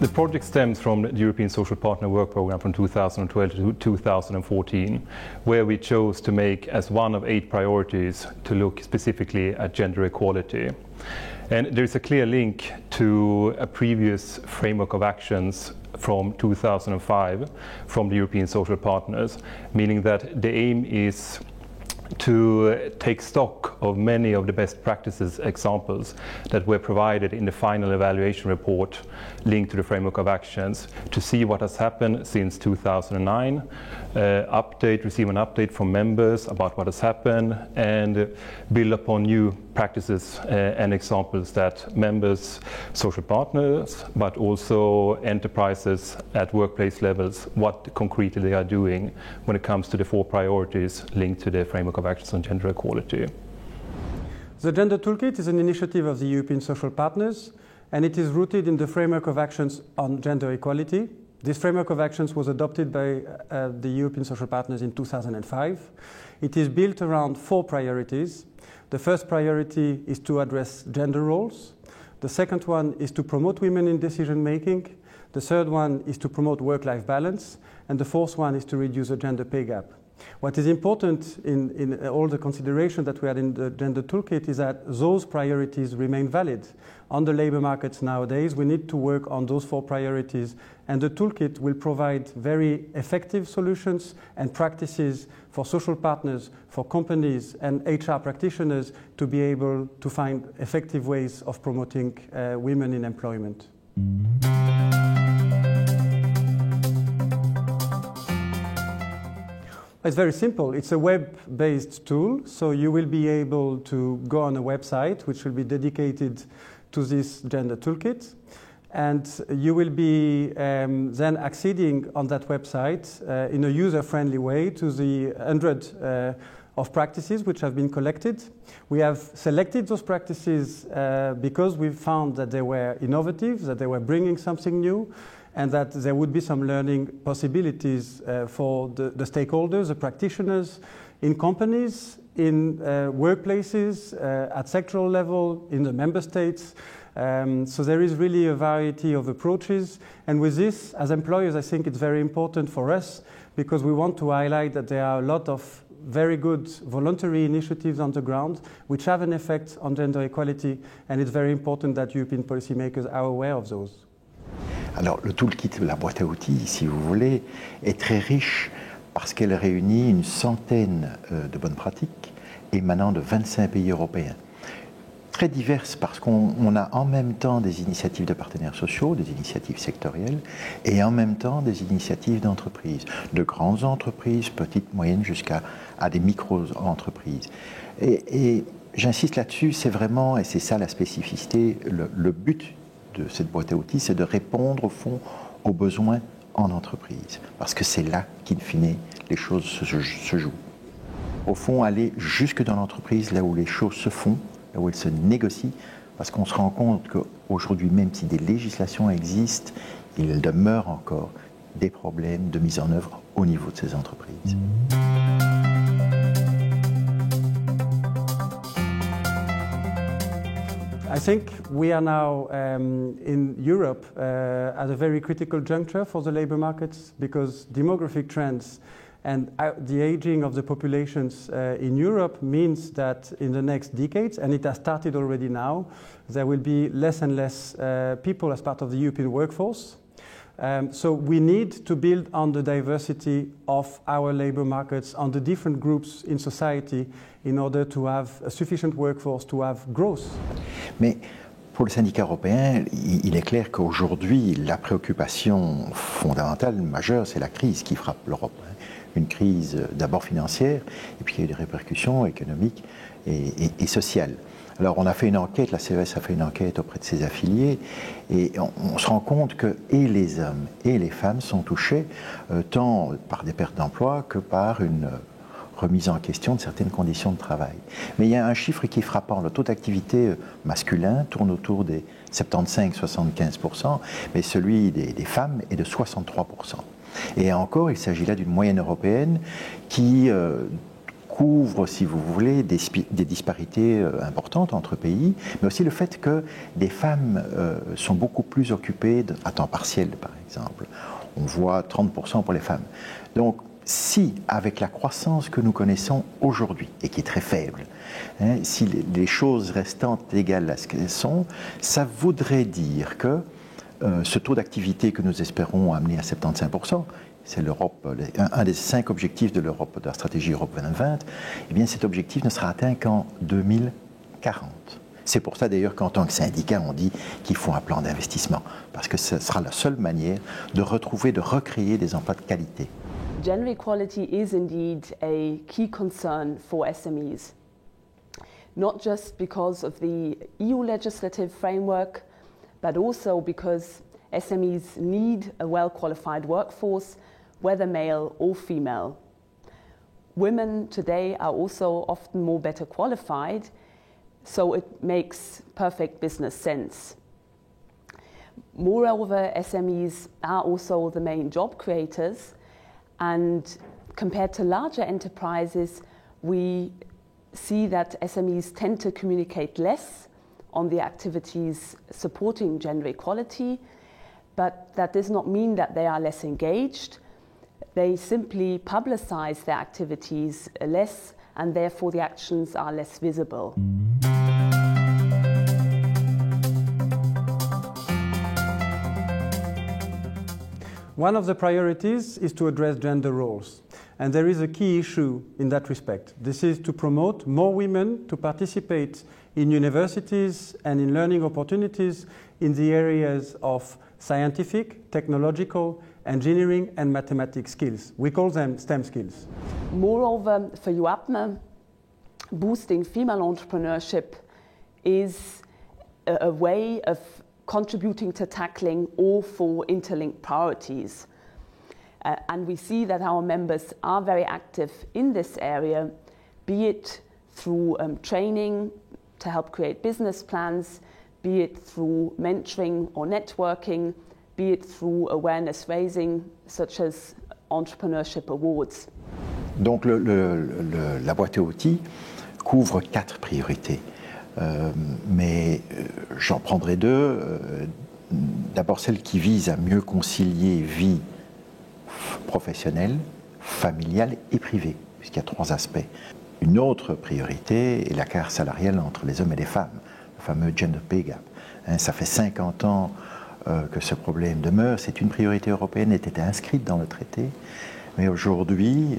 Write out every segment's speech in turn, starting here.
The project stems from the European Social Partner Work Programme from 2012 to 2014, where we chose to make as one of 8 priorities to look specifically at gender equality. And there is a clear link to a previous framework of actions from 2005 from the European Social Partners, meaning that the aim is to take stock of many of the best practices examples that were provided in the final evaluation report linked to the framework of actions, to see what has happened since 2009, receive an update from members about what has happened, and build upon new practices and examples that members, social partners, but also enterprises at workplace levels, what concretely they are doing when it comes to the 4 priorities linked to the framework of actions on gender equality. The Gender Toolkit is an initiative of the European Social Partners, and it is rooted in the framework of actions on gender equality. This framework of actions was adopted by the European Social Partners in 2005. It is built around 4 priorities. The first priority is to address gender roles. The second one is to promote women in decision making. The third one is to promote work-life balance. And the fourth one is to reduce the gender pay gap. What is important in all the considerations that we had in the Gender Toolkit is that those priorities remain valid. On the labor markets nowadays, we need to work on those 4 priorities, and the toolkit will provide very effective solutions and practices for social partners, for companies and HR practitioners to be able to find effective ways of promoting women in employment. It's very simple. It's a web-based tool, so you will be able to go on a website which will be dedicated to this Gender Toolkit, and you will be then acceding on that website in a user-friendly way to the 100 of practices which have been collected. We have selected those practices because we found that they were innovative, that they were bringing something new, and that there would be some learning possibilities for the stakeholders, the practitioners, in companies, in workplaces, at sectoral level, in the member states. So there is really a variety of approaches. And with this, as employers, I think it's very important for us because we want to highlight that there are a lot of very good voluntary initiatives on the ground which have an effect on gender equality, and it's very important that European policymakers are aware of those. Alors, le toolkit, la boîte à outils, si vous voulez, est très riche parce qu'elle réunit une centaine de bonnes pratiques émanant de 25 pays européens. Très diverses parce qu'on a en même temps des initiatives de partenaires sociaux, des initiatives sectorielles, et en même temps des initiatives d'entreprises, de grandes entreprises, petites, moyennes, jusqu'à des micro-entreprises. Et j'insiste là-dessus, c'est vraiment, et c'est ça la spécificité, le but de cette boîte à outils, c'est de répondre au fond aux besoins en entreprise. Parce que c'est là qu'in fine, les choses se jouent. Au fond, aller jusque dans l'entreprise, là où les choses se font, là où elles se négocient, parce qu'on se rend compte qu'aujourd'hui, même si des législations existent, il demeure encore des problèmes de mise en œuvre au niveau de ces entreprises. I think we are now in Europe at a very critical juncture for the labor markets because demographic trends and the aging of the populations in Europe means that in the next decades, and it has started already now, there will be less and less people as part of the European workforce. So we need to build on the diversity of our labor markets, on the different groups in society in order to have a sufficient workforce to have growth. Mais pour le syndicat européen, il est clair qu'aujourd'hui, la préoccupation fondamentale, majeure, c'est la crise qui frappe l'Europe. Une crise d'abord financière, et puis il y a eu des répercussions économiques et sociales. Alors on a fait une enquête, la CES a fait une enquête auprès de ses affiliés, et on se rend compte que et les hommes et les femmes sont touchés tant par des pertes d'emploi que par une remise en question de certaines conditions de travail. Mais il y a un chiffre qui est frappant, le taux d'activité masculin tourne autour des 75-75%, mais celui des femmes est de 63%. Et encore, il s'agit là d'une moyenne européenne qui couvre, si vous voulez, des disparités importantes entre pays, mais aussi le fait que des femmes sont beaucoup plus occupées à temps partiel, par exemple. On voit 30% pour les femmes. Donc, si, avec la croissance que nous connaissons aujourd'hui, et qui est très faible, si les choses restantes égales à ce qu'elles sont, ça voudrait dire que ce taux d'activité que nous espérons amener à 75%, c'est un des 5 objectifs de l'Europe, de la stratégie Europe 2020, eh bien cet objectif ne sera atteint qu'en 2040. C'est pour ça d'ailleurs qu'en tant que syndicat, on dit qu'il faut un plan d'investissement, parce que ce sera la seule manière de retrouver, de recréer des emplois de qualité. Gender equality is indeed a key concern for SMEs, not just because of the EU legislative framework, but also because SMEs need a well-qualified workforce, whether male or female. Women today are also often more better qualified, so it makes perfect business sense. Moreover, SMEs are also the main job creators, and compared to larger enterprises, we see that SMEs tend to communicate less on the activities supporting gender equality, but that does not mean that they are less engaged. They simply publicize their activities less, and therefore the actions are less visible. One of the priorities is to address gender roles. And there is a key issue in that respect. This is to promote more women to participate in universities and in learning opportunities in the areas of scientific, technological, engineering and mathematics skills. We call them STEM skills. Moreover, for UAPME, boosting female entrepreneurship is a way of contributing to tackling all 4 interlinked priorities. And we see that our members are very active in this area, be it through training to help create business plans, be it through mentoring or networking, be it through awareness raising, such as entrepreneurship awards. Donc la boîte à outils couvre 4 priorités, mais j'en prendrai 2. D'abord celle qui vise à mieux concilier vie professionnelle, familiale et privée, puisqu'il y a 3 aspects. Une autre priorité est la carte salariale entre les hommes et les femmes, le fameux gender pay gap. Ça fait 50 ans que ce problème demeure, c'est une priorité européenne, était inscrite dans le traité, mais aujourd'hui,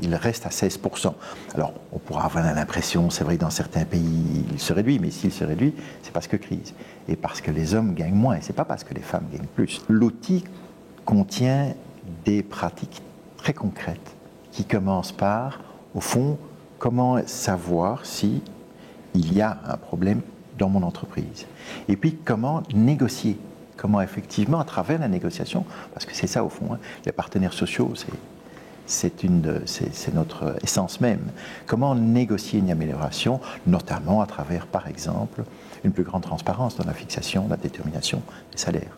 il reste à 16%. Alors, on pourra avoir l'impression, c'est vrai que dans certains pays, il se réduit, mais s'il se réduit, c'est parce que crise, et parce que les hommes gagnent moins, et c'est pas parce que les femmes gagnent plus. L'outil contient des pratiques très concrètes qui commencent par, au fond, comment savoir si il y a un problème dans mon entreprise. Et puis, comment négocier, comment effectivement, à travers la négociation, parce que c'est ça au fond, les partenaires sociaux, c'est notre essence même. Comment négocier une amélioration, notamment à travers, par exemple, une plus grande transparence dans la fixation, la détermination des salaires.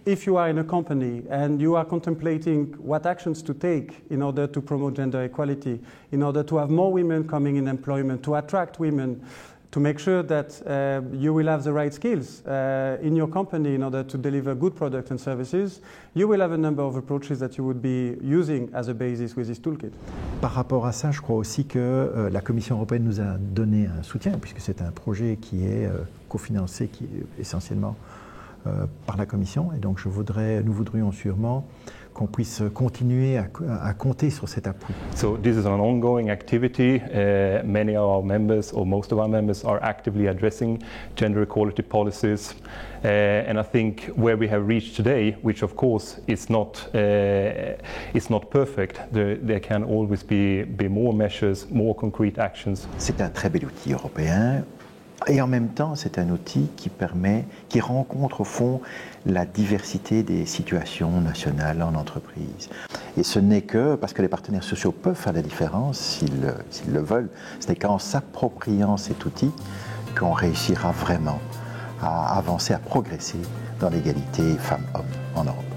If you are in a company and you are contemplating what actions to take in order to promote gender equality, in order to have more women coming in employment, to attract women, to make sure that you will have the right skills in your company in order to deliver good products and services, you will have a number of approaches that you would be using as a basis with this toolkit. Par rapport à ça, je crois aussi que la Commission européenne nous a donné un soutien, puisque c'est un projet qui est cofinancé essentiellement par la Commission, et donc nous voudrions sûrement qu'on puisse continuer à compter sur cet appui. So this is an ongoing activity. Many of our members, or most of our members, are actively addressing gender equality policies. And I think where we have reached today, which of course is not perfect, there can always be more measures, more concrete actions. C'est un très bel outil européen. Et en même temps, c'est un outil qui rencontre au fond la diversité des situations nationales en entreprise. Et ce n'est que, parce que les partenaires sociaux peuvent faire la différence s'ils le veulent, ce n'est qu'en s'appropriant cet outil qu'on réussira vraiment à avancer, à progresser dans l'égalité femmes-hommes en Europe.